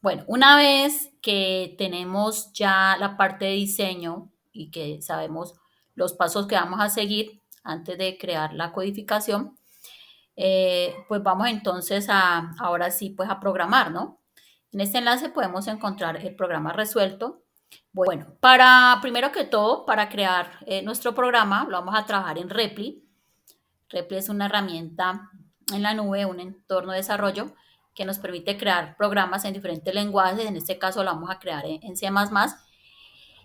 Bueno, una vez que tenemos ya la parte de diseño y que sabemos los pasos que vamos a seguir antes de crear la codificación, pues vamos entonces ahora sí, pues a programar, ¿no? En este enlace podemos encontrar el programa resuelto. Bueno, primero que todo, para crear nuestro programa, lo vamos a trabajar en Repli. Repli es una herramienta en la nube, un entorno de desarrollo que nos permite crear programas en diferentes lenguajes. En este caso lo vamos a crear en C++.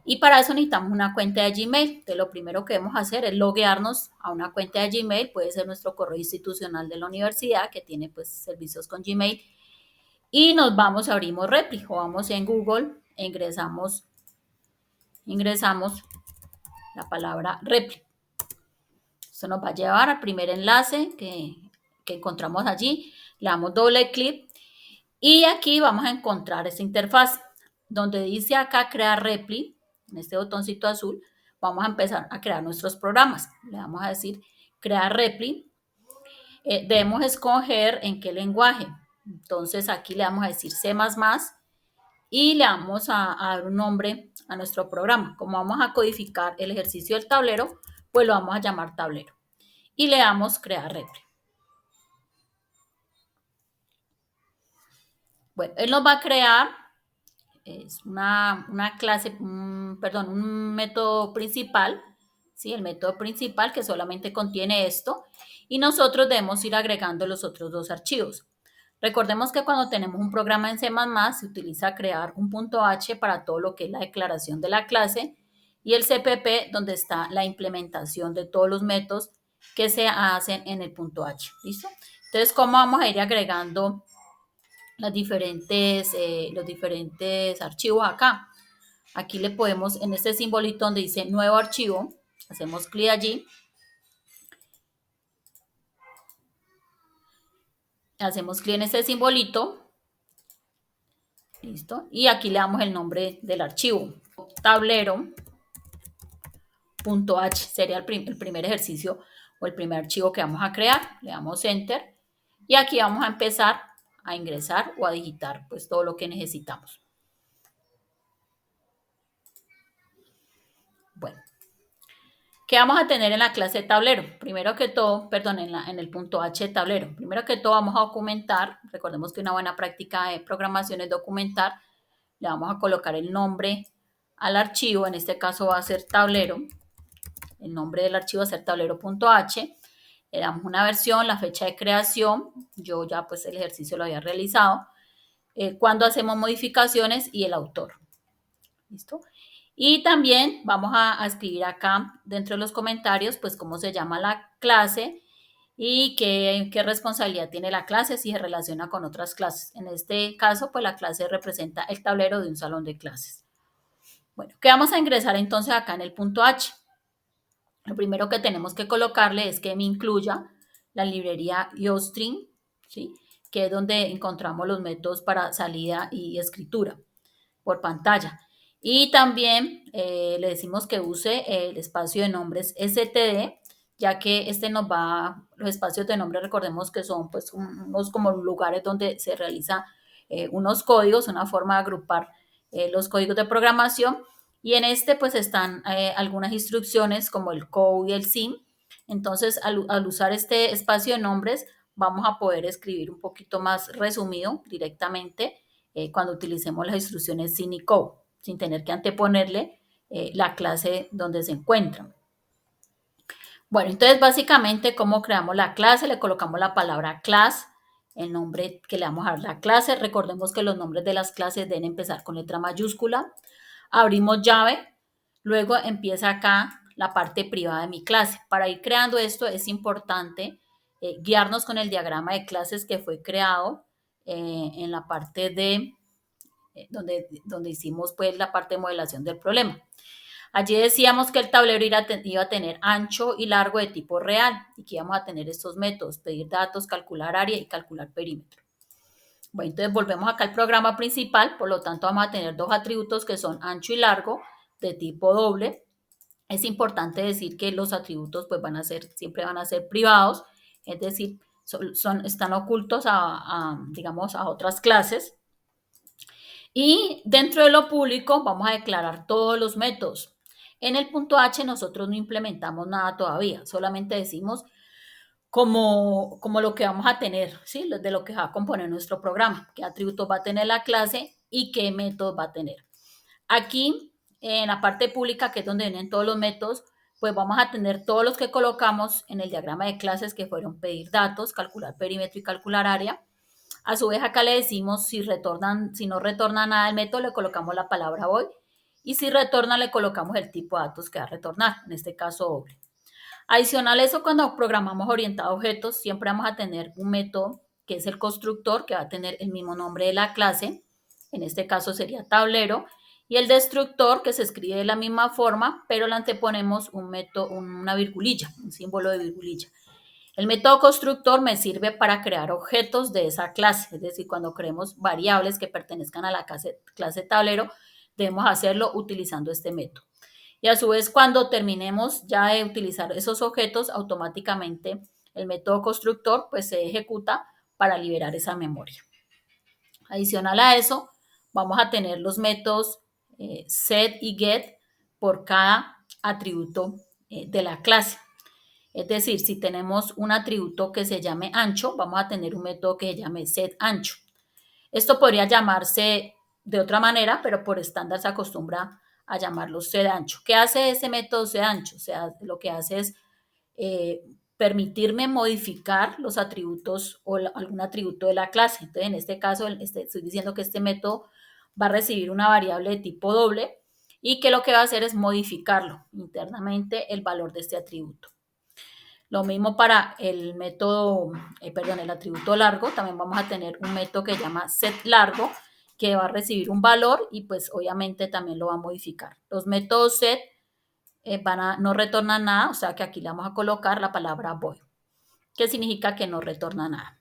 Y para eso necesitamos una cuenta de Gmail. Entonces, lo primero que debemos hacer es loguearnos a una cuenta de Gmail. Puede ser nuestro correo institucional de la universidad, que tiene pues servicios con Gmail. Y nos vamos, abrimos Repli o vamos en Google, e ingresamos la palabra Repli. Esto nos va a llevar al primer enlace que encontramos allí. Le damos doble clic y aquí vamos a encontrar esta interfaz donde dice acá crear Repli, en este botoncito azul, vamos a empezar a crear nuestros programas. Le vamos a decir crear Repli. Debemos escoger en qué lenguaje. Entonces aquí le vamos a decir C++ y le vamos a dar un nombre a nuestro programa. Como vamos a codificar el ejercicio del tablero, pues lo vamos a llamar tablero. Y le damos crear Repli. Bueno, él nos va a crear es una clase, perdón, un método principal, ¿sí? El método principal que solamente contiene esto y nosotros debemos ir agregando los otros dos archivos. Recordemos que cuando tenemos un programa en C++ se utiliza crear un punto H para todo lo que es la declaración de la clase y el CPP donde está la implementación de todos los métodos que se hacen en el punto H. ¿Listo? Entonces, ¿cómo vamos a ir agregando los diferentes archivos acá? Aquí le podemos, en este simbolito donde dice nuevo archivo, hacemos clic allí, hacemos clic en este simbolito, listo, y aquí le damos el nombre del archivo, tablero.h, sería el primer ejercicio o el primer archivo que vamos a crear, le damos enter, y aquí vamos a empezar a ingresar o a digitar pues todo lo que necesitamos. Bueno, ¿qué vamos a tener en la clase de tablero? Primero que todo, perdón, en el punto H de tablero. Primero que todo vamos a documentar. Recordemos que una buena práctica de programación es documentar. Le vamos a colocar el nombre al archivo. En este caso va a ser tablero. El nombre del archivo va a ser tablero.h. Le damos una versión, la fecha de creación. Yo ya pues el ejercicio lo había realizado. Cuando hacemos modificaciones y el autor. ¿Listo? Y también vamos a escribir acá dentro de los comentarios, pues cómo se llama la clase y qué responsabilidad tiene la clase si se relaciona con otras clases. En este caso, pues la clase representa el tablero de un salón de clases. Bueno, ¿qué vamos a ingresar entonces acá en el punto H? Lo primero que tenemos que colocarle es que me incluya la librería IOStream, ¿sí? Que es donde encontramos los métodos para salida y escritura por pantalla. Y también le decimos que use el espacio de nombres std, ya que los espacios de nombre, recordemos que son pues unos como lugares donde se realiza unos códigos, una forma de agrupar los códigos de programación. Y en este pues están algunas instrucciones como el code y el sim. Entonces, al usar este espacio de nombres, vamos a poder escribir un poquito más resumido directamente cuando utilicemos las instrucciones sin y code, sin tener que anteponerle la clase donde se encuentran. Bueno, entonces básicamente, ¿cómo creamos la clase? Le colocamos la palabra class, el nombre que le vamos a dar a la clase. Recordemos que los nombres de las clases deben empezar con letra mayúscula. Abrimos llave, luego empieza acá la parte privada de mi clase. Para ir creando esto es importante guiarnos con el diagrama de clases que fue creado en la parte de donde hicimos pues la parte de modelación del problema. Allí decíamos que el tablero iba a tener ancho y largo de tipo real y que íbamos a tener estos métodos, pedir datos, calcular área y calcular perímetro. Bueno, entonces volvemos acá al programa principal, por lo tanto vamos a tener dos atributos que son ancho y largo de tipo doble. Es importante decir que los atributos pues siempre van a ser privados, es decir, están ocultos digamos, a otras clases. Y dentro de lo público vamos a declarar todos los métodos. En el punto H nosotros no implementamos nada todavía, solamente decimos como lo que vamos a tener, ¿sí? De lo que va a componer nuestro programa, qué atributos va a tener la clase y qué métodos va a tener. Aquí, en la parte pública, que es donde vienen todos los métodos, pues vamos a tener todos los que colocamos en el diagrama de clases, que fueron pedir datos, calcular perímetro y calcular área. A su vez, acá le decimos si no retorna nada el método, le colocamos la palabra void. Y si retorna, le colocamos el tipo de datos que va a retornar, en este caso doble. Adicional a eso, cuando programamos orientado a objetos, siempre vamos a tener un método que es el constructor, que va a tener el mismo nombre de la clase, en este caso sería tablero, y el destructor, que se escribe de la misma forma, pero le anteponemos una virgulilla, un símbolo de virgulilla. El método constructor me sirve para crear objetos de esa clase, es decir, cuando creemos variables que pertenezcan a la clase tablero, debemos hacerlo utilizando este método. Y a su vez, cuando terminemos ya de utilizar esos objetos, automáticamente el método constructor pues se ejecuta para liberar esa memoria. Adicional a eso, vamos a tener los métodos set y get por cada atributo de la clase. Es decir, si tenemos un atributo que se llame ancho, vamos a tener un método que se llame set ancho. Esto podría llamarse de otra manera, pero por estándar se acostumbra a llamarlo set ancho. ¿Qué hace ese método set ancho? O sea, lo que hace es eh, permitirme modificar los atributos o algún atributo de la clase. Entonces, en este caso, estoy diciendo que este método va a recibir una variable de tipo doble y que lo que va a hacer es modificarlo internamente el valor de este atributo. Lo mismo para el método, el atributo largo, también vamos a tener un método que se llama setLargo, que va a recibir un valor y pues obviamente también lo va a modificar. Los métodos set no retornan nada, o sea que aquí le vamos a colocar la palabra void, que significa que no retorna nada.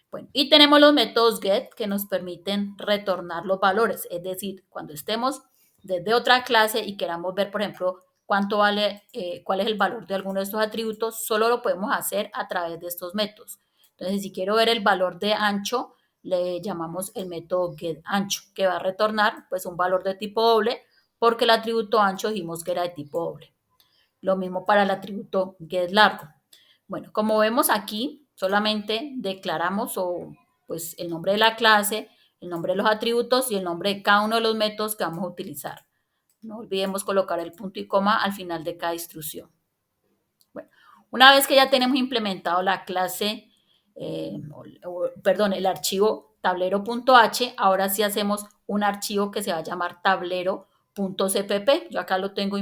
Bueno, y tenemos los métodos get que nos permiten retornar los valores, es decir, cuando estemos desde otra clase y queramos ver, por ejemplo, cuánto vale, cuál es el valor de alguno de estos atributos, solo lo podemos hacer a través de estos métodos. Entonces, si quiero ver el valor de ancho, le llamamos el método getAncho, que va a retornar pues un valor de tipo doble, porque el atributo ancho dijimos que era de tipo doble. Lo mismo para el atributo getLargo. Bueno, como vemos aquí, solamente declaramos pues, el nombre de la clase, el nombre de los atributos y el nombre de cada uno de los métodos que vamos a utilizar. No olvidemos colocar el punto y coma al final de cada instrucción. Bueno, una vez que ya tenemos implementado la clase, el archivo tablero.h, ahora sí hacemos un archivo que se va a llamar tablero.cpp. Yo acá lo tengo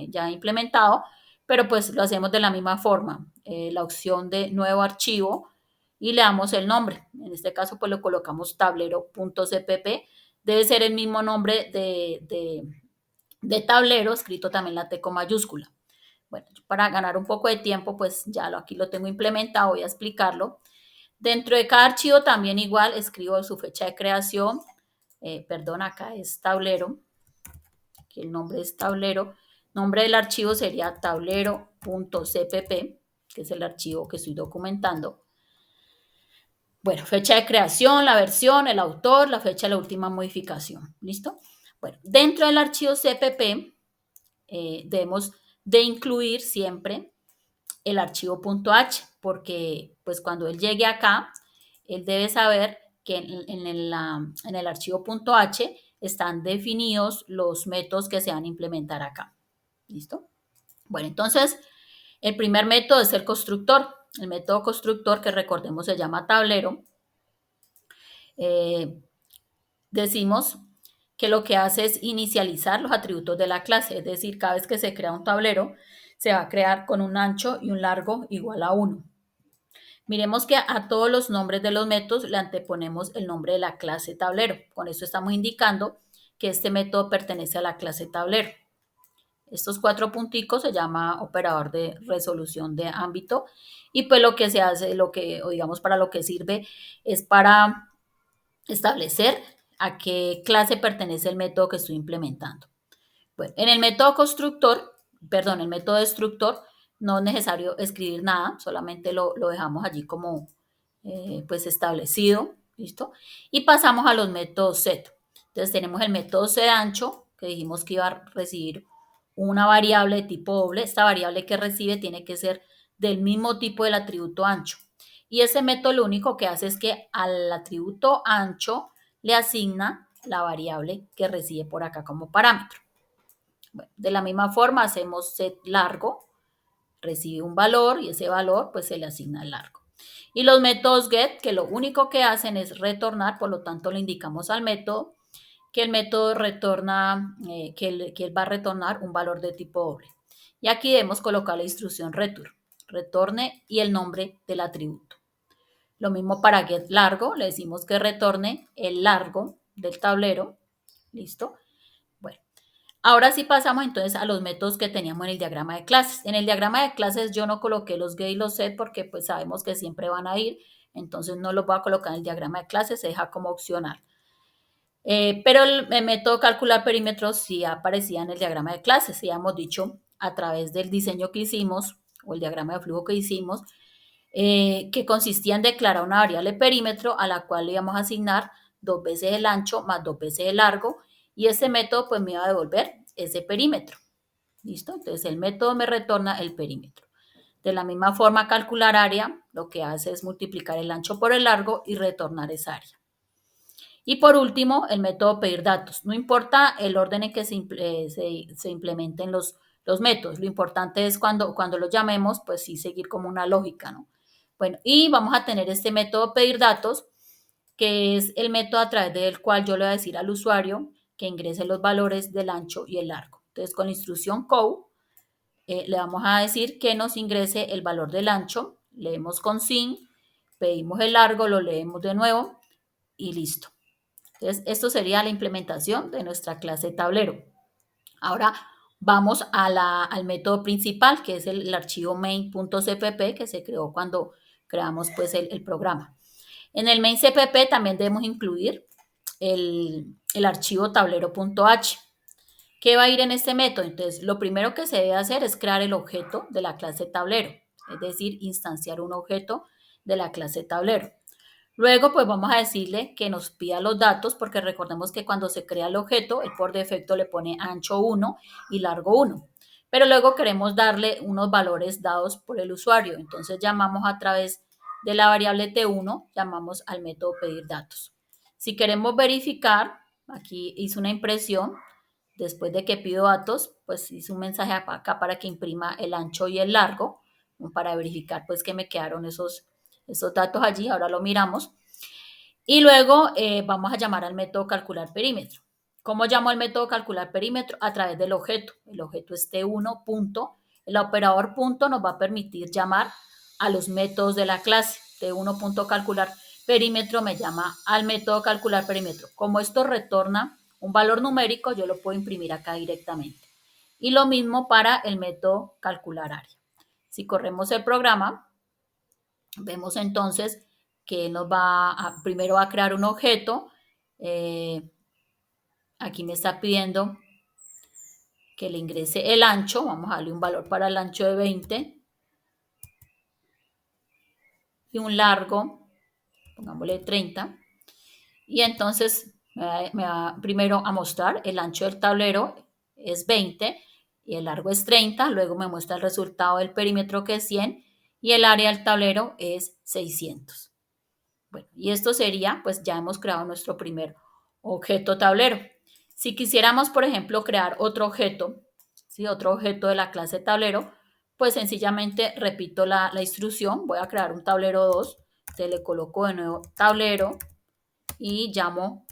ya implementado, pero pues lo hacemos de la misma forma. La opción de nuevo archivo y le damos el nombre. En este caso, pues lo colocamos tablero.cpp. Debe ser el mismo nombre de tablero, escrito también la T con mayúscula. Bueno, para ganar un poco de tiempo, pues ya aquí lo tengo implementado, voy a explicarlo. Dentro de cada archivo también igual escribo su fecha de creación. Acá es tablero, que el nombre es tablero. Nombre del archivo sería tablero.cpp, que es el archivo que estoy documentando. Bueno, fecha de creación, la versión, el autor, la fecha de la última modificación. ¿Listo? Bueno, dentro del archivo CPP debemos de incluir siempre el archivo .h, porque pues cuando él llegue acá, él debe saber que en el archivo .h están definidos los métodos que se van a implementar acá. ¿Listo? Bueno, entonces, el primer método es el constructor. El método constructor, que recordemos se llama tablero. Decimos que lo que hace es inicializar los atributos de la clase, es decir, cada vez que se crea un tablero, se va a crear con un ancho y un largo igual a 1. Miremos que a todos los nombres de los métodos le anteponemos el nombre de la clase tablero. Con eso estamos indicando que este método pertenece a la clase tablero. Estos 4 punticos se llama operador de resolución de ámbito y pues lo que se hace, para lo que sirve es para establecer a qué clase pertenece el método que estoy implementando. Bueno, en el método el método destructor, no es necesario escribir nada, solamente lo dejamos allí como pues establecido, ¿listo? Y pasamos a los métodos set. Entonces tenemos el método C de ancho, que dijimos que iba a recibir una variable de tipo doble. Esta variable que recibe tiene que ser del mismo tipo del atributo ancho. Y ese método lo único que hace es que al atributo ancho le asigna la variable que recibe por acá como parámetro. Bueno, de la misma forma hacemos set largo, recibe un valor y ese valor pues se le asigna el largo. Y los métodos get, que lo único que hacen es retornar, por lo tanto le indicamos al método que el método retorna, que él va a retornar un valor de tipo doble. Y aquí debemos colocar la instrucción return, retorne y el nombre del atributo. Lo mismo para get largo, le decimos que retorne el largo del tablero. ¿Listo? Bueno, ahora sí pasamos entonces a los métodos que teníamos en el diagrama de clases. En el diagrama de clases yo no coloqué los get y los set porque pues sabemos que siempre van a ir, entonces no los voy a colocar en el diagrama de clases, se deja como opcional. Pero el método calcular perímetros sí aparecía en el diagrama de clases, ya hemos dicho a través del diseño que hicimos o el diagrama de flujo que hicimos, que consistía en declarar una variable perímetro a la cual le íbamos a asignar 2 veces el ancho más 2 veces el largo y ese método pues me iba a devolver ese perímetro. ¿Listo? Entonces el método me retorna el perímetro. De la misma forma, calcular área lo que hace es multiplicar el ancho por el largo y retornar esa área. Y por último, el método pedir datos. No importa el orden en que se implementen los métodos, lo importante es cuando los llamemos, pues sí seguir como una lógica, ¿no? Bueno, y vamos a tener este método pedir datos, que es el método a través del cual yo le voy a decir al usuario que ingrese los valores del ancho y el largo. Entonces, con la instrucción call, le vamos a decir que nos ingrese el valor del ancho, leemos con sin, pedimos el largo, lo leemos de nuevo y listo. Entonces, esto sería la implementación de nuestra clase tablero. Ahora vamos al método principal, que es el archivo main.cpp, que se creó cuando creamos pues el programa. En el main.cpp también debemos incluir el archivo tablero.h. ¿Qué va a ir en este método? Entonces, lo primero que se debe hacer es crear el objeto de la clase tablero, es decir, instanciar un objeto de la clase tablero. Luego, pues vamos a decirle que nos pida los datos, porque recordemos que cuando se crea el objeto, él por defecto le pone ancho 1 y largo 1. Pero luego queremos darle unos valores dados por el usuario. Entonces llamamos a través de la variable T1, llamamos al método pedir datos. Si queremos verificar, aquí hice una impresión, después de que pido datos, pues hice un mensaje acá para que imprima el ancho y el largo, para verificar pues que me quedaron esos datos allí, ahora lo miramos. Y luego vamos a llamar al método calcular perímetro. ¿Cómo llamo al método calcular perímetro? A través del objeto. El objeto es T1 punto. El operador punto nos va a permitir llamar a los métodos de la clase. T1 punto calcular perímetro me llama al método calcular perímetro. Como esto retorna un valor numérico, yo lo puedo imprimir acá directamente. Y lo mismo para el método calcular área. Si corremos el programa, vemos entonces que nos primero va a crear un objeto. Aquí me está pidiendo que le ingrese el ancho. Vamos a darle un valor para el ancho de 20 y un largo, pongámosle 30. Y entonces me va primero a mostrar el ancho del tablero es 20 y el largo es 30. Luego me muestra el resultado del perímetro que es 100 y el área del tablero es 600. Bueno, y esto sería, pues ya hemos creado nuestro primer objeto tablero. Si quisiéramos, por ejemplo, crear otro objeto, ¿sí? Otro objeto de la clase tablero, pues sencillamente repito la instrucción, voy a crear un tablero 2, te le coloco de nuevo tablero y llamo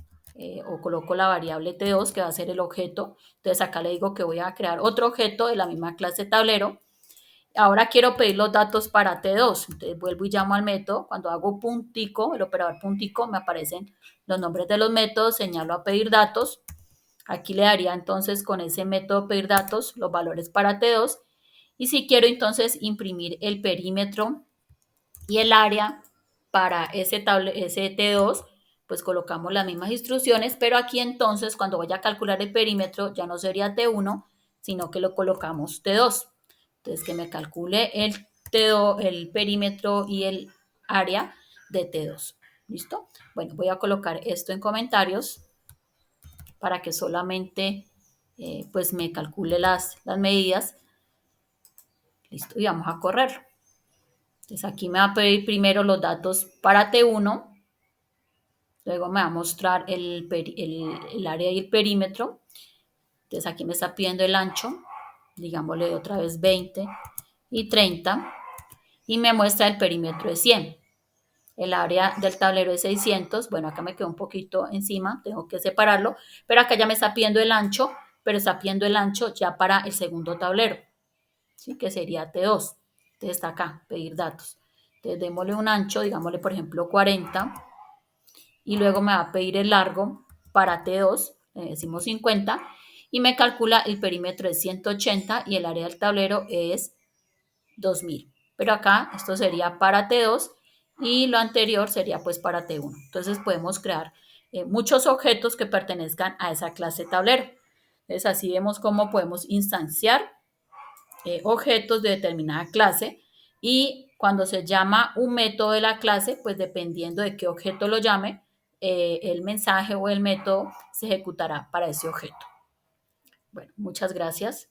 o coloco la variable T2 que va a ser el objeto. Entonces acá le digo que voy a crear otro objeto de la misma clase tablero. Ahora quiero pedir los datos para T2. Entonces vuelvo y llamo al método. Cuando hago puntico, el operador puntico, me aparecen los nombres de los métodos, señalo a pedir datos. Aquí le daría entonces con ese método pedir datos los valores para T2. Y si quiero entonces imprimir el perímetro y el área para ese T2, pues colocamos las mismas instrucciones, pero aquí entonces cuando voy a calcular el perímetro ya no sería T1, sino que lo colocamos T2. Entonces que me calcule el T2, el perímetro y el área de T2. ¿Listo? Bueno, voy a colocar esto en comentarios. para que solamente pues me calcule las medidas. Listo, y vamos a correr. Entonces aquí me va a pedir primero los datos para T1, luego me va a mostrar el área y el perímetro. Entonces aquí me está pidiendo el ancho, digámosle otra vez 20 y 30, y me muestra el perímetro de 100. El área del tablero es 600, bueno, acá me quedó un poquito encima, tengo que separarlo, pero acá ya me está pidiendo el ancho, pero está pidiendo el ancho ya para el segundo tablero, ¿sí? Que sería T2. Entonces está acá, pedir datos. Entonces démosle un ancho, digámosle por ejemplo 40, y luego me va a pedir el largo para T2, le decimos 50, y me calcula el perímetro de 180 y el área del tablero es 2000. Pero acá esto sería para T2 y lo anterior sería pues para T1. Entonces podemos crear muchos objetos que pertenezcan a esa clase tablero. Entonces así vemos cómo podemos instanciar objetos de determinada clase, y cuando se llama un método de la clase, pues dependiendo de qué objeto lo llame, el mensaje o el método se ejecutará para ese objeto. Bueno, muchas gracias.